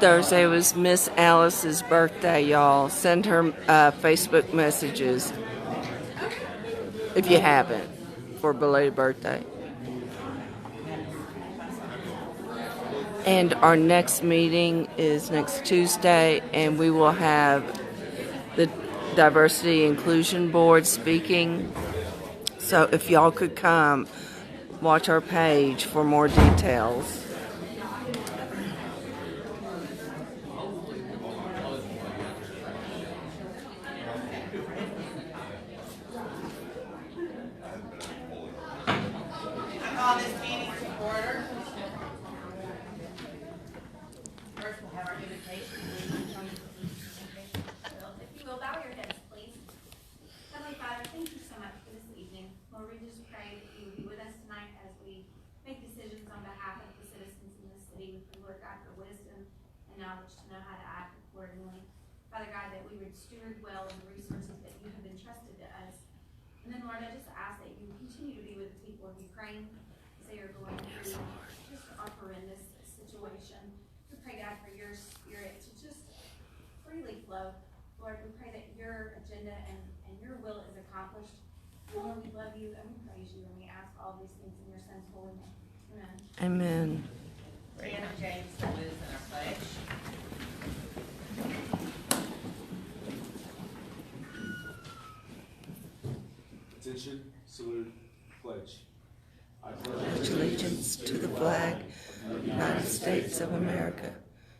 Thursday was Miss Alice's birthday, y'all. Send her Facebook messages if you haven't for belated birthday. And our next meeting is next Tuesday, and we will have the Diversity Inclusion Board speaking. So if y'all could come, watch our page for more details. Father God, that we would steward well in the resources that you have entrusted to us. And then, Lord, I just ask that you continue to be with the people of Ukraine as they are going through just a horrendous situation. We pray, God, for your spirit to just freely flow. Lord, we pray that your agenda and your will is accomplished. Lord, we love you and we praise you, and we ask all these things in your son's holy name. Amen. Amen. Brianna James, that lives in our pledge. Attention, salute, pledge. I Pledge allegiance to the flag of the United States of America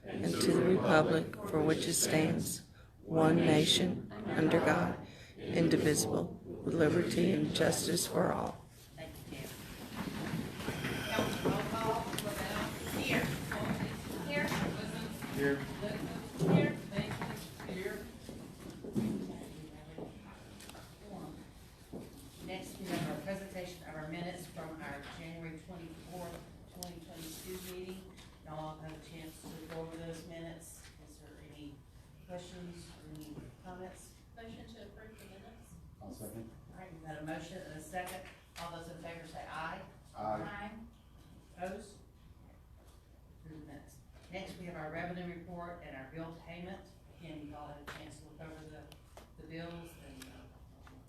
and to the republic for which it stands, one nation, under God, indivisible, with liberty and justice for all. Thank you, Kim. Council roll call. Here. Here. Here. Here. Here. Next, we have our presentation of our minutes from our January 24th, 2022 meeting. Y'all have a chance to go over those minutes. Is there any questions or any comments? Motion to approve the minutes. I'll second. All right, we've got a motion and a second. All those in favor say aye. Aye. Opposed? Approve the minutes. Next, we have our revenue report and our bill payment. Again, you all had a chance to look over the bills and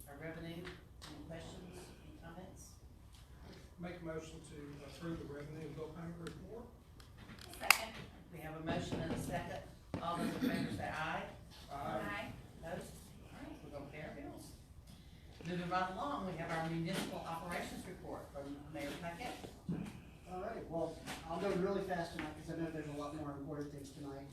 our revenue. Any questions, any comments? Make a motion to approve the revenue and bill payment report. Second. We have a motion and a second. All those in favor say aye. Aye. Opposed? All right, we're gonna pay our bills. Moving right along, we have our municipal operations report from Mayor Puckett. All right, well, I'll go really fast tonight because I know there's a lot more important things tonight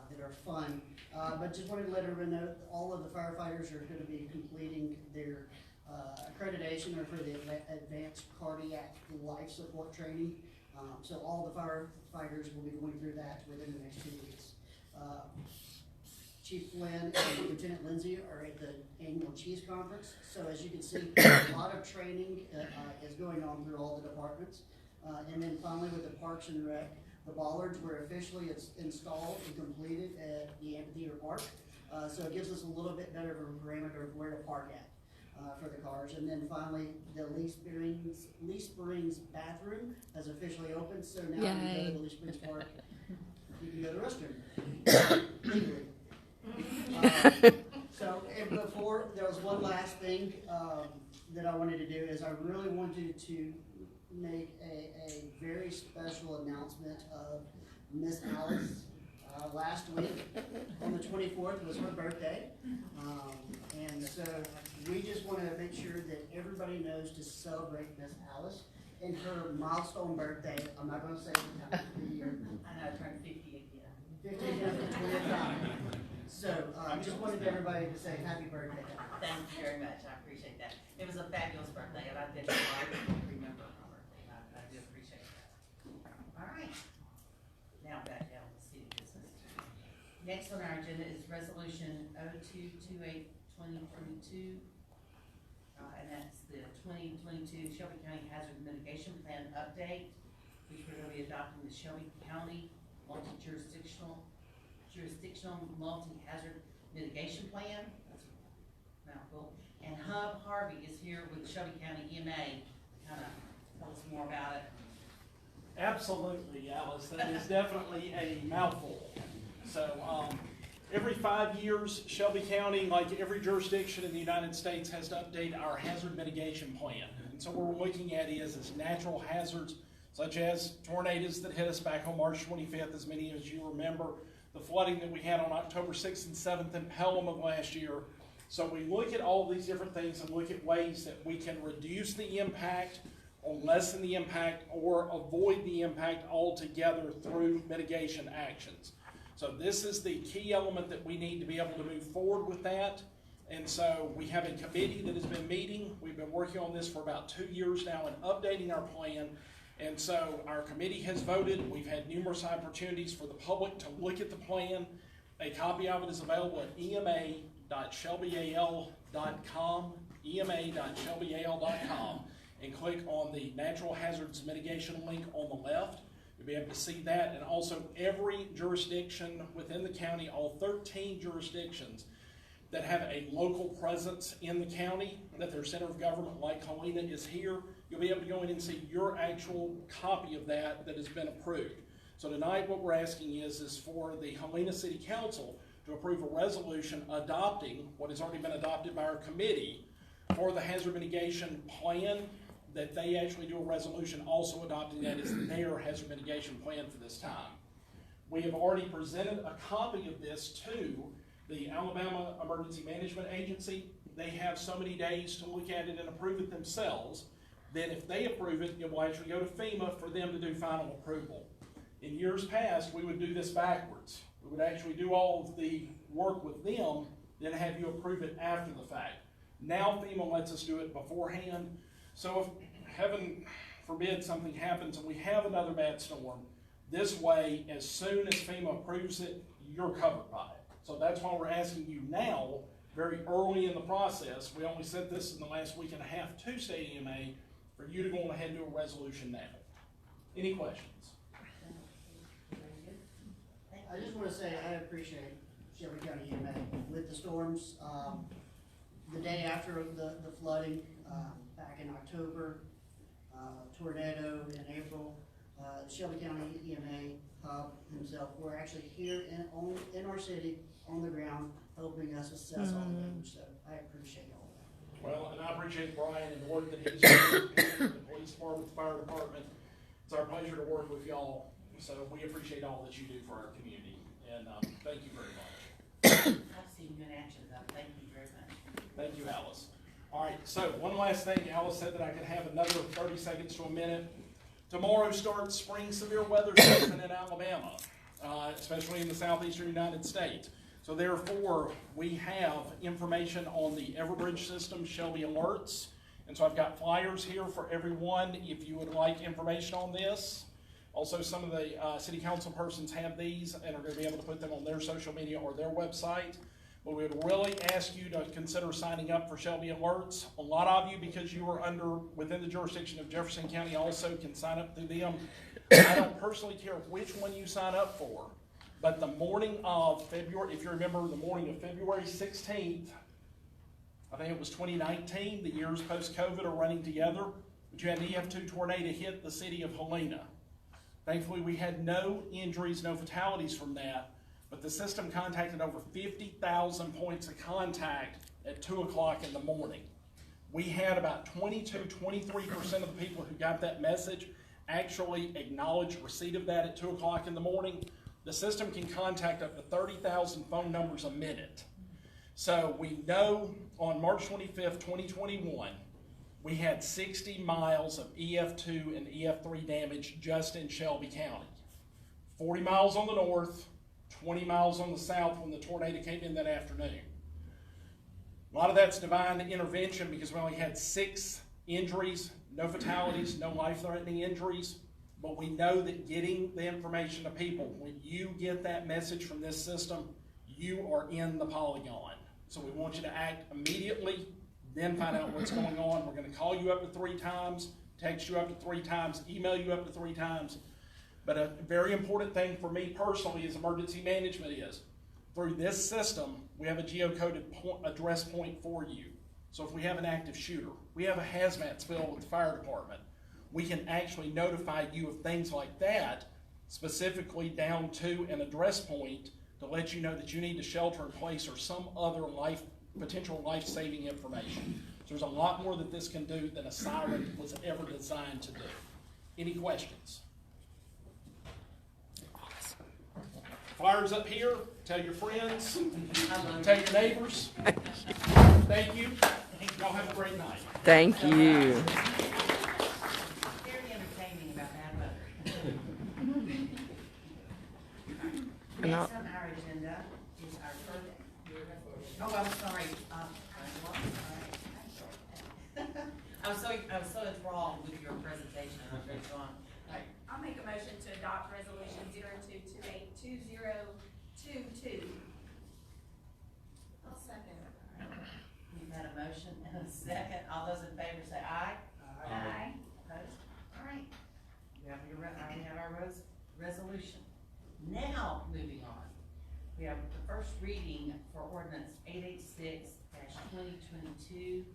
that are fun. But just wanted to let everyone know that all of the firefighters are going to be completing their accreditation or for the advanced cardiac life support training. So all the firefighters will be going through that within the next 2 weeks. Chief Flynn and Lieutenant Lindsay are at the annual Chiefs Conference. So as you can see, a lot of training is going on through all the departments. And then finally with the Parks and Rec, the bollards were officially installed and completed at the amphitheater park. So it gives us a little bit better of a parameter of where to park at for the cars. And then finally, the Lee Springs bathroom has officially opened. So now when you go to the Lee Springs Park, you can go to the restroom legally. And before, there was one last thing that I wanted to do is I really wanted to make a very special announcement of Miss Alice. Last week on the 24th was her birthday, and so we just want to make sure that everybody knows to celebrate Miss Alice in her milestone birthday. I'm not going to say the year. I know, I turned 50 again. 50 again for 20th time. So just wanted everybody to say happy birthday. Thank you very much. I appreciate that. It was a fabulous birthday, and I did remember her birthday. I do appreciate that. All right. Now back down to city business. Next on our agenda is Resolution 0228-2022, and that's the 2022 Shelby County Hazard Mitigation Plan update, which we're going to be adopting the Shelby County Multi-Jurisdictional Multi-Hazard Mitigation Plan. That's a mouthful. And Hub Harvey is here with Shelby County EMA to kind of tell us more about it. Absolutely, Alice. That is definitely a mouthful. So every 5 years, Shelby County, like every jurisdiction in the United States, has to update our hazard mitigation plan. And so what we're looking at is natural hazards such as tornadoes that hit us back on March 25th, as many as you remember, the flooding that we had on October 6th and 7th in Pelham of last year. So we look at all these different things and look at ways that we can reduce the impact or lessen the impact or avoid the impact altogether through mitigation actions. So this is the key element that we need to be able to move forward with that. And so we have a committee that has been meeting. We've been working on this for about 2 years now and updating our plan. And so our committee has voted. We've had numerous opportunities for the public to look at the plan. A copy of it is available at ema.shelbyal.com, ema.shelbyal.com, and click on the Natural Hazards Mitigation link on the left. You'll be able to see that, and also every jurisdiction within the county, all 13 jurisdictions that have a local presence in the county, that their center of government like Helena is here, you'll be able to go in and see your actual copy of that has been approved. So tonight what we're asking is for the Helena City Council to approve a resolution adopting what has already been adopted by our committee for the hazard mitigation plan, that they actually do a resolution also adopting that as their hazard mitigation plan for this time. We have already presented a copy of this to the Alabama Emergency Management Agency. They have so many days to look at it and approve it themselves. Then if they approve it, it will actually go to FEMA for them to do final approval. In years past, we would do this backwards. We would actually do all of the work with them, then have you approve it after the fact. Now FEMA lets us do it beforehand. So if, heaven forbid, something happens and we have another bad storm, this way, as soon as FEMA approves it, you're covered by it. So that's why we're asking you now, very early in the process, we only said this in the last week and a half to state EMA, for you to go ahead and do a resolution now. Any questions? I just want to say I appreciate Shelby County EMA with the storms. The day after the flooding back in October, tornado in April, Shelby County EMA hub himself, we're actually here in our city on the ground helping us assess all the damage. So I appreciate all that. Well, and I appreciate Brian and the work that he's doing, the police department, the fire department. It's our pleasure to work with y'all. So we appreciate all that you do for our community, and thank you very much. I've seen good action, though. Thank you very much. Thank you, Alice. All right, so one last thing. Alice said that I could have another 30 seconds to a minute. Tomorrow starts spring severe weather season in Alabama, especially in the southeastern United States. So therefore, we have information on the Everbridge system, Shelby Alerts. And so I've got flyers here for everyone if you would like information on this. Also, some of the city council persons have these and are going to be able to put them on their social media or their website. But we would really ask you to consider signing up for Shelby Alerts. A lot of you, because you are within the jurisdiction of Jefferson County, also can sign up through them. I don't personally care which one you sign up for, but the morning of February, if you remember, the morning of February 16th, I think it was 2019, the years post-COVID are running together, but you had an EF2 tornado hit the city of Helena. Thankfully, we had no injuries, no fatalities from that, but the system contacted over 50,000 points of contact at 2 o'clock in the morning. We had about 23% of the people who got that message actually acknowledge receipt of that at 2 o'clock in the morning. The system can contact up to 30,000 phone numbers a minute. So we know on March 25th, 2021, we had 60 miles of EF2 and EF3 damage just in Shelby County. 40 miles on the north, 20 miles on the south when the tornado came in that afternoon. A lot of that's divine intervention because we only had 6 injuries, no fatalities, no life-threatening injuries. But we know that getting the information to people, when you get that message from this system, you are in the polygon. So we want you to act immediately, then find out what's going on. We're going to call you up to 3 times, text you up to 3 times, email you up to 3 times. But a very important thing for me personally is emergency management is, through this system, we have a geocoded address point for you. So if we have an active shooter, we have a hazmat spill with the fire department, we can actually notify you of things like that, specifically down to an address point to let you know that you need to shelter in place or some other potential life-saving information. So there's a lot more that this can do than a siren was ever designed to do. Any questions? Flyers up here. Tell your friends. Tell your neighbors. Thank you. Y'all have a great night. Thank you. Very entertaining about bad weather. And Next I'll- on our agenda is our first. Oh, I'm sorry. I was so enthralled with your presentation. I was ready to go on. All right. I'll make a motion to adopt resolution 02282022. I'll second. We've had a motion and a second. All those in favor say aye. Aye. Opposed? All right. We have our resolution. Now, moving on. We have the first reading for ordinance 886-2022,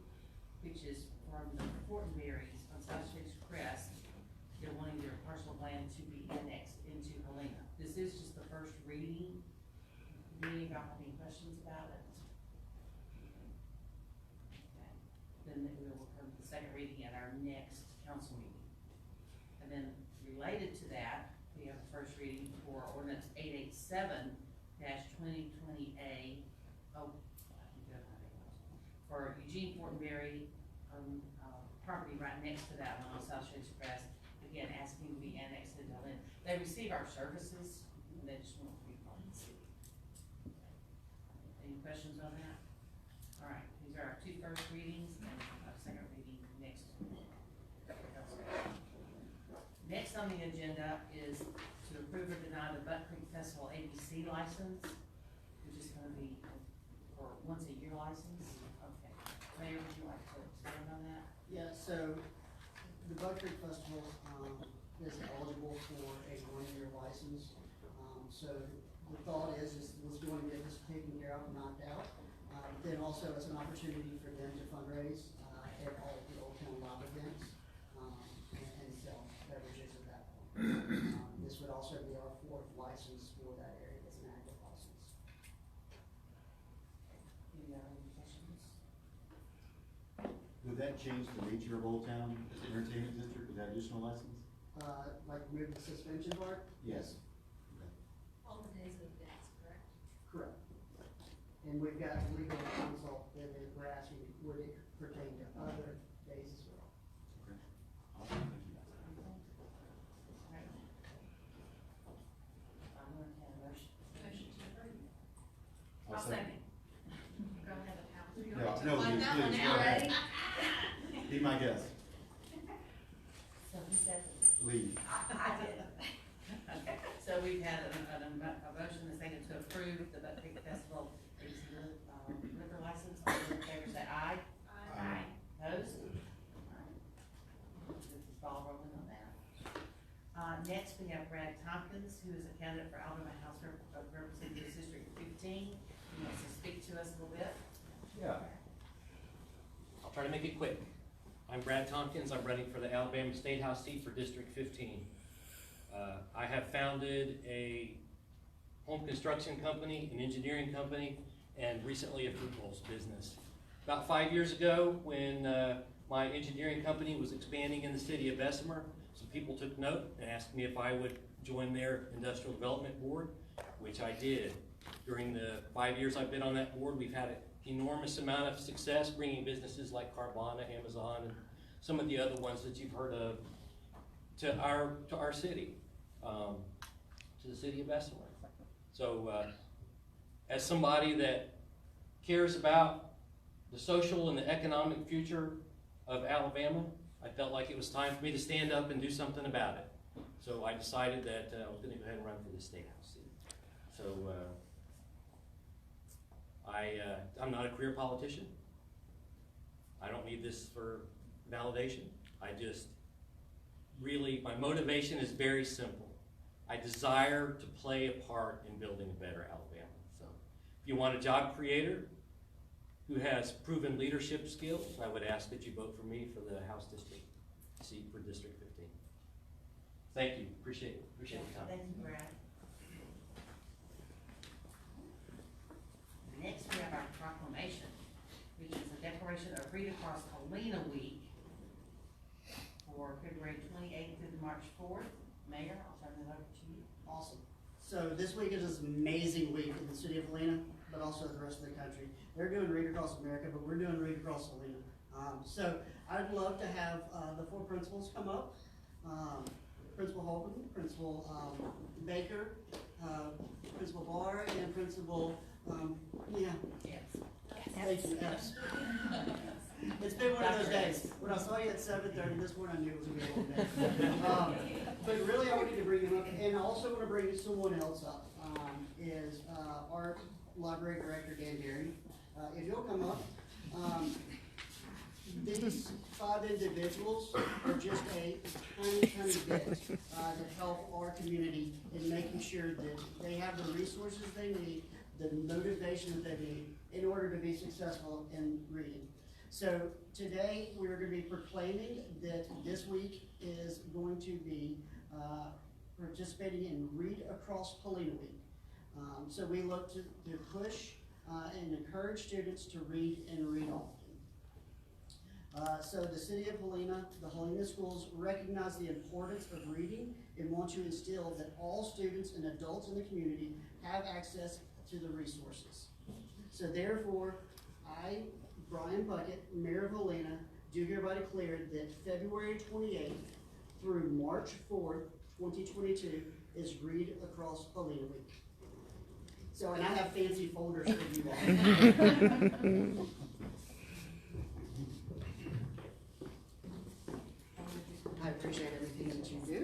which is from the Fortenberries on South Street's Crest. They're wanting their parcel of land to be annexed into Helena. This is just the first reading. Do you have any questions about it? Okay. Then we will come to the second reading at our next council meeting. And then related to that, we have the first reading for ordinance 887-2020A. Oh, I think that's not it. For Eugene Fortenberry, property right next to that one on South Shades Crest, again, asking to be annexed into Helena. They receive our services, and they just want to be part of the city. Any questions on that? All right, these are our two first readings, and our second reading next. Next on the agenda is to approve or deny the Buck Creek Festival ABC license, which is gonna be for once-a-year license. Okay, Mayor, would you like to expand on that? Yeah, so the Buck Creek Festival, is eligible for a 1-year license. So the thought is let's go and get this taken care of and knocked out. Then also it's an opportunity for them to fundraise, at all the Old Town Love events, and sell beverages at that point. This would also be our 4th license for that area. It's an active license. Any other questions? Would that change the nature of Old Town as an entertainment district with that additional license? Like move the suspension part? Yes. All the days of events, correct? Correct. And we've got legal counsel that we're asking, would it pertain to other days as well? Okay. Awesome, thank you. Alright. I'm gonna have a motion. Motion to approve. I'll second. Go ahead and count. No, please, That one please, now, go ahead. ready? Be my guest. So who said it? Leave. I did. So we've had a motion and a second to approve the Buck Creek Festival liquor license. All those in favor say aye. Aye. Opposed? Alright. This is ball rolling on that. Next, we have Brad Tompkins, who is a candidate for Alabama House of Representatives District 15. He wants to speak to us a little bit. Yeah. I'll try to make it quick. I'm Brad Tompkins. I'm running for the Alabama State House seat for District 15. I have founded a home construction company, an engineering company, and recently a food bowls business. About 5 years ago, when my engineering company was expanding in the city of Bessemer, some people took note and asked me if I would join their industrial development board, which I did. During the 5 years I've been on that board, we've had an enormous amount of success bringing businesses like Carvana, Amazon, and some of the other ones that you've heard of to our city, to the city of Bessemer. So as somebody that cares about the social and the economic future of Alabama, I felt like it was time for me to stand up and do something about it. So I decided that I was going to go ahead and run for the State House seat. So I'm not a career politician. I don't need this for validation. I just really, my motivation is very simple. I desire to play a part in building a better Alabama. So if you want a job creator who has proven leadership skills, I would ask that you vote for me for the House District seat for District 15. Thank you. Appreciate your time. Thank you, Brad. declaration of Read Across Helena Week for February 28th through March 4th. Mayor, I'll turn it over to you. Awesome. So this week is an amazing week in the city of Helena, but also the rest of the country. They're doing Read Across America, but we're doing Read Across Helena. So I'd love to have the four principals come up. Principal Holcomb, Principal Baker, Principal Barr, and Principal, yeah. Yes. Thank you, yes. It's been one of those days. When I saw you at 7:30 this morning, I knew it was going to be a long day. But really, I wanted to bring him up, and I also want to bring someone else up, is our library director, Dan Deering. If you'll come up. These 5 individuals are just a tiny bit that help our community in making sure that they have the resources they need, the motivation that they need in order to be successful in reading. So today we're going to be proclaiming that this week is going to be participating in Read Across Helena Week. So we look to push and encourage students to read and read often. So the city of Helena, the Helena schools recognize the importance of reading and want to instill that all students and adults in the community have access to the resources. So therefore, I, Brian Puckett, Mayor of Helena, do hereby declare that February 28th through March 4th, 2022 is Read Across Helena Week. So, and I have fancy folders for you all. I appreciate everything that you do.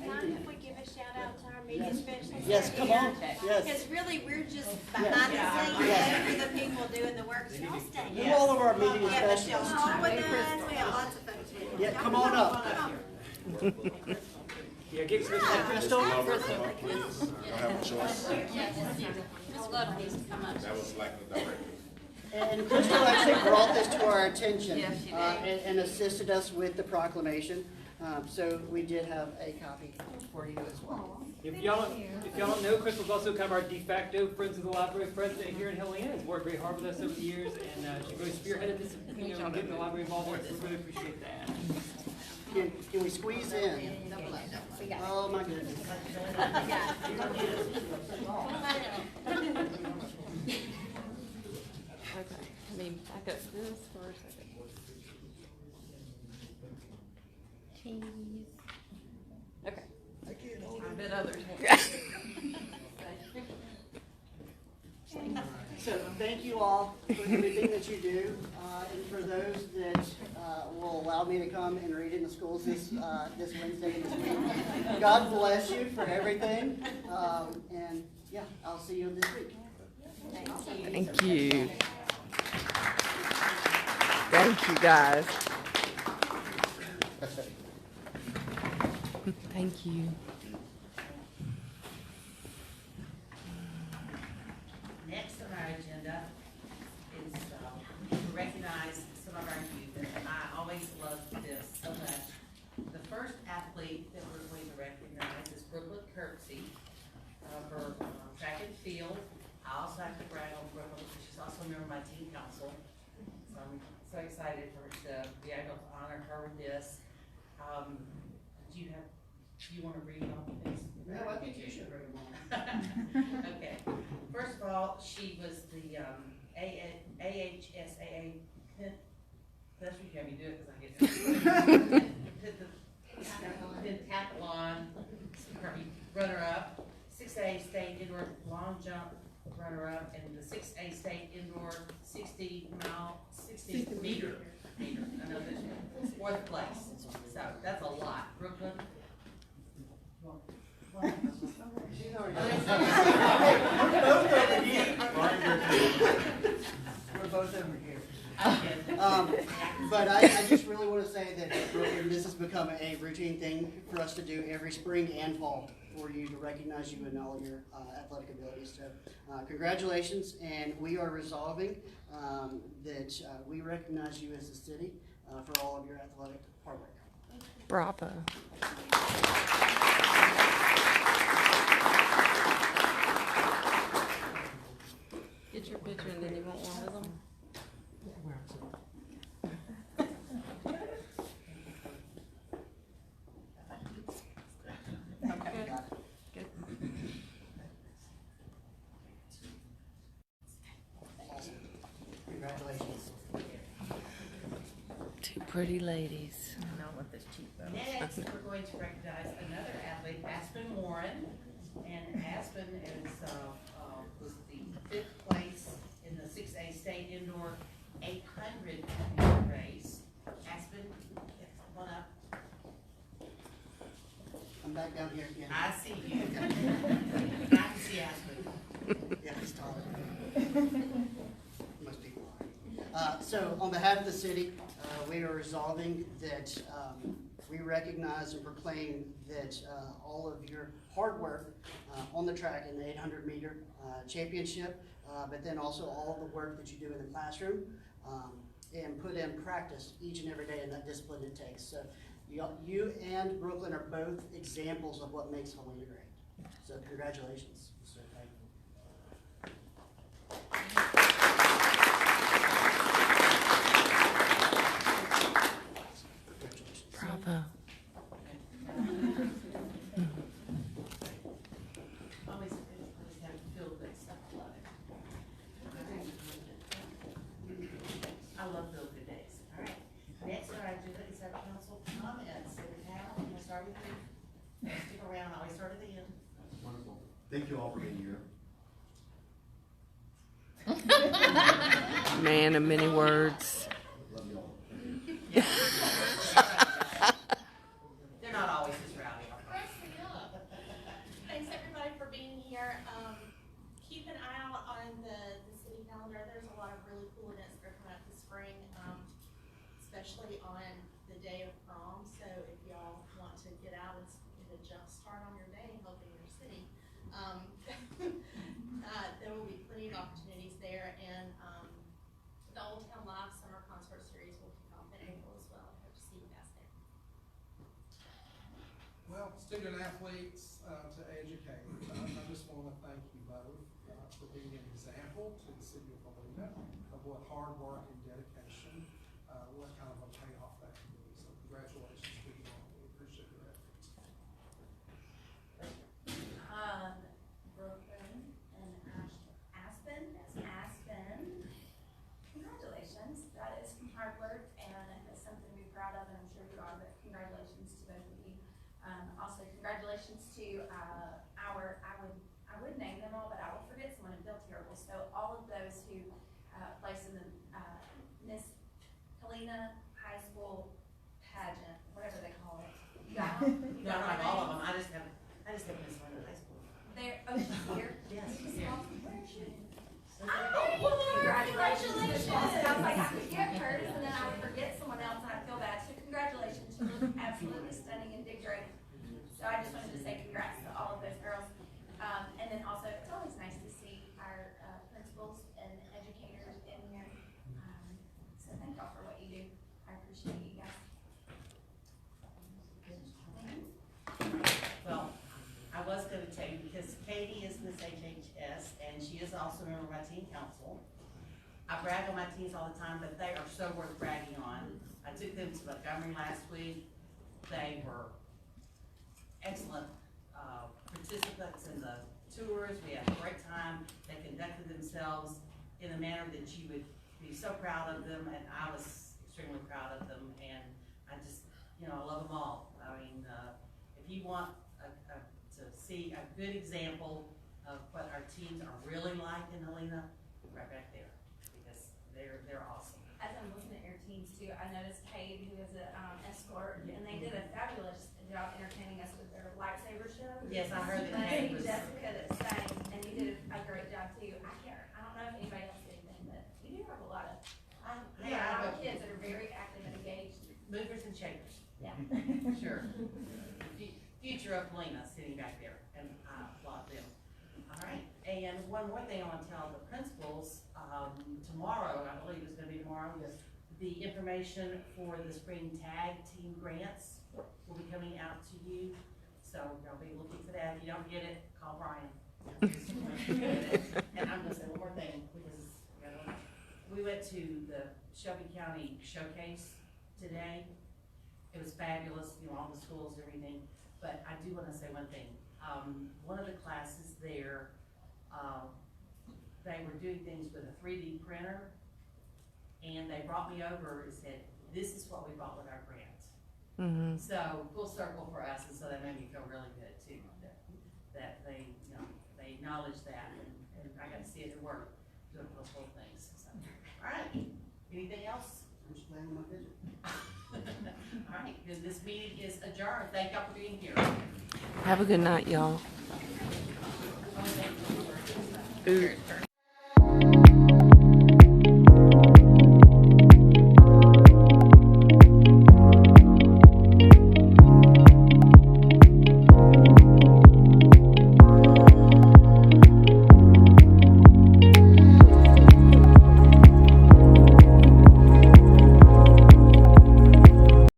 Mind if we give a shout out to our media specialists? Yes, come on. Yes. Because really, we're just behind the scenes, Yes. they're the people doing the work, so y'all stay. You all of our media Yeah, but y'all specialists. talk with us, we have lots of folks here. Yeah, Y'all come on up. Yeah, give us Hey, Crystal. Y'all have a choice. Ms. Glover needs to come up. That was like the director. And Crystal actually brought this to our attention and assisted us with the proclamation. So we did have a copy for you as well. If y'all don't know, Crystal's also kind of our de facto Friends of the Library president here in Helena. Has worked very hard with us over the years, and she really spearheaded this, getting the library involved. We really appreciate that. Can we squeeze in? Oh my goodness. Okay, let me back up this for a second. Cheese. Okay. I bet others won't. So thank you all for everything that you do, and for those that will allow me to come and read in the schools this Wednesday and this week. God bless you for everything, and yeah, I'll see you this week. Thank you. Thank you, guys. Thank you. Next on our agenda is to recognize some of our youth, and I always love this so much. The first athlete that we're going to recognize is Brooklyn Kirksey for track and field. I also have to brag on Brooklyn because she's also a member of my team council. So I'm so excited for her to be able to honor her with this. Do you want to read all of this? No, I think you should read them all. Okay. First of all, she was the AHSAA that's what you have me do it because I get pentathlon runner-up, 6A state indoor long jump runner-up, and the 6A state indoor 60 meter. I know this one. 4th place. So that's a lot. Brooklyn. We're both over here. But I just really want to say that this has become a routine thing for us to do every spring and fall for you to recognize you in all your athletic abilities. So congratulations, and we are resolving that we recognize you as a city for all of your athletic hard work. Bravo. Get your picture and then you want one with them? pretty ladies. Next, we're going to recognize another athlete, Aspen Warren. And Aspen is, was the 5th place in the 6A state indoor 800 meter race. Aspen, come on up. I'm back down here again. I see you. I can see Aspen. Yeah, he's taller. Most people are. So on behalf of the city, we are resolving that we recognize and proclaim that all of your hard work on the track in the 800 meter championship, but then also all of the work that you do in the classroom and put in practice each and every day in that discipline it takes. So you and Brooklyn are both examples of what makes Helena great. So congratulations. So thankful. Bravo. Always have to feel good stuff. I love it. I love feel good days. All right. Next on our agenda is our council comments. So now, I'm gonna start with you. Stick around. I always start at the end. Wonderful. Thank you all for being here. Man of many words. Love you all. They're not always as rowdy. Thanks everybody for being here. Keep an eye out on the city calendar. There's a lot of really cool events that are coming up this spring, especially on the day of prom. So if y'all want to get out and get a jump start on your day, hopefully in your city, there will be plenty of opportunities there. And the Old Town Live Summer Concert Series will kick off in April as well. Hope to see you guys there. Well, student athletes to educators, I just want to thank you both for being an example to the city of Helena of what hard work and dedication, what kind of a payoff that can be. So congratulations to you all. We appreciate your efforts. Brooklyn and Aspen, congratulations. That is some hard work and it's something to be proud of, and I'm sure you are, but congratulations to both of you. Also, congratulations to I would name them all, but I will forget someone and feel terrible. So all of those who placed in the Miss Helena High School pageant, whatever they call it. You got them? You No, got not their all of names? them. I just have Miss London High School. They're, oh, she's here? Yes, she's here. Congratulations. I was like, I could get hers and then I would forget someone else and I'd feel bad. So congratulations, you look absolutely stunning and did great. So I just wanted to say congrats to all of those girls. And then also, it's always nice to see our principals and educators in here. So thank y'all for what you do. I appreciate you guys. Well, I was going to tell you, because Katie is Miss HHS, and she is also a member of my teen council. I brag on my teens all the time, but they are so worth bragging on. I took them to Montgomery last week. They were excellent participants in the tours. We had a great time. They conducted themselves in a manner that you would be so proud of them, and I was extremely proud of them, and I just, I love them all. I mean, if you want to see a good example of what our teams are really like in Helena, right back there, because they're awesome. As I'm looking at your teams too, I noticed Cade, who is an escort, and they did a fabulous job entertaining us with their lightsaber show. Yes, I heard that And Cade was. Jessica that sang, and you did a great job too. I don't know if anybody else did anything, but you do have a lot of, Hey, a I lot have of kids that are very active and engaged. movers and shakers. Yeah. Sure. Future of Helena sitting back there, and I applaud them. All right, and one more thing I want to tell the principals, tomorrow, I believe it's gonna be tomorrow, the information for the spring tag team grants will be coming out to you. So y'all be looking for that. If you don't get it, call Brian. And I'm gonna say one more thing, because we went to the Shelby County Showcase today. It was fabulous, all the schools, everything. But I do wanna say one thing. One of the classes there, they were doing things with a 3D printer, and they brought me over and said, this is what we bought with our grant. Mm-hmm. So full circle for us, and so that made me feel really good too, that they, you know, they acknowledge that, and I got to see it at work, doing those whole things, so. All right, anything else? I'm just playing my vision. All right, then this meeting is adjourned, thank y'all for being here. Have a good night, y'all. Oh, thank you. Ooh.